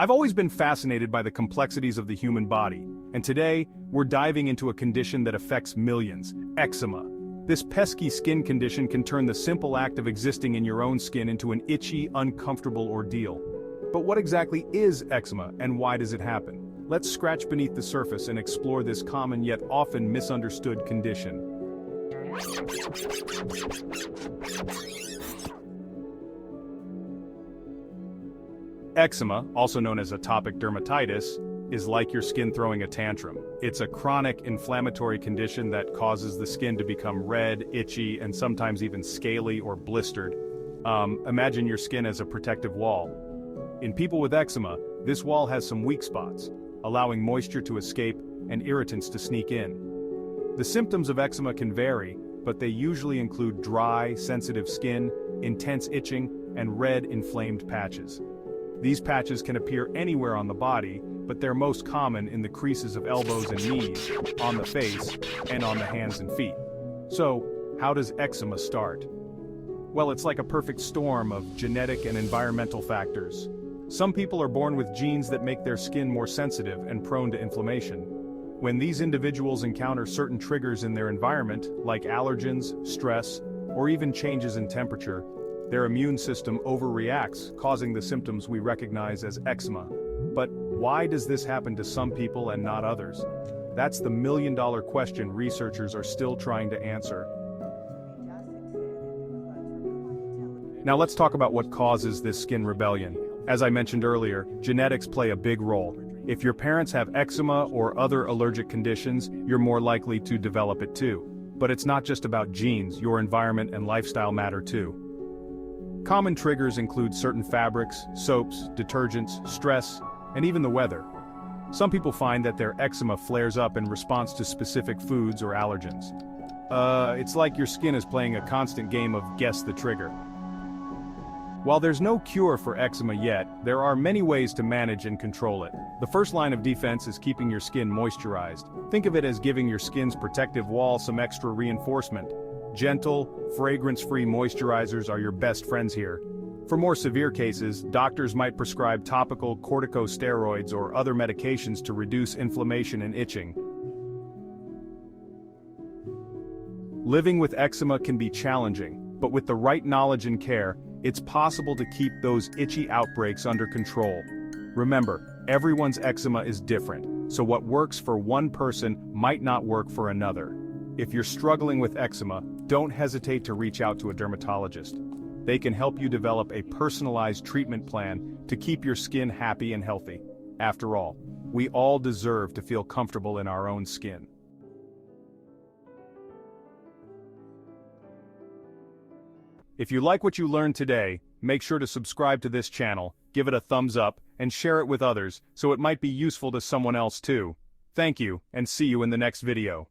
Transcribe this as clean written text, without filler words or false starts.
I've always been fascinated by the complexities of the human body, and today, we're diving into a condition that affects millions: eczema. This pesky skin condition can turn the simple act of existing in your own skin into an itchy, uncomfortable ordeal. But what exactly is eczema, and why does it happen? Let's scratch beneath the surface and explore this common yet often misunderstood condition. Eczema, also known as atopic dermatitis, is like your skin throwing a tantrum. It's a chronic inflammatory condition that causes the skin to become red, itchy, and sometimes even scaly or blistered. Imagine your skin as a protective wall. In people with eczema, this wall has some weak spots, allowing moisture to escape and irritants to sneak in. The symptoms of eczema can vary, but they usually include dry, sensitive skin, intense itching, and red, inflamed patches. These patches can appear anywhere on the body, but they're most common in the creases of elbows and knees, on the face, and on the hands and feet. So, how does eczema start? Well, it's like a perfect storm of genetic and environmental factors. Some people are born with genes that make their skin more sensitive and prone to inflammation. When these individuals encounter certain triggers in their environment, like allergens, stress, or even changes in temperature, their immune system overreacts, causing the symptoms we recognize as eczema. But why does this happen to some people and not others? That's the million-dollar question researchers are still trying to answer. Now let's talk about what causes this skin rebellion. As I mentioned earlier, genetics play a big role. If your parents have eczema or other allergic conditions, you're more likely to develop it too. But it's not just about genes, your environment and lifestyle matter too. Common triggers include certain fabrics, soaps, detergents, stress, and even the weather. Some people find that their eczema flares up in response to specific foods or allergens. It's like your skin is playing a constant game of guess the trigger. While there's no cure for eczema yet, there are many ways to manage and control it. The first line of defense is keeping your skin moisturized. Think of it as giving your skin's protective wall some extra reinforcement. Gentle, fragrance-free moisturizers are your best friends here. For more severe cases, doctors might prescribe topical corticosteroids or other medications to reduce inflammation and itching. Living with eczema can be challenging, but with the right knowledge and care, it's possible to keep those itchy outbreaks under control. Remember, everyone's eczema is different, so what works for one person might not work for another. If you're struggling with eczema, don't hesitate to reach out to a dermatologist. They can help you develop a personalized treatment plan to keep your skin happy and healthy. After all, we all deserve to feel comfortable in our own skin. If you like what you learned today, make sure to subscribe to this channel, give it a thumbs up, and share it with others so it might be useful to someone else too. Thank you, and see you in the next video.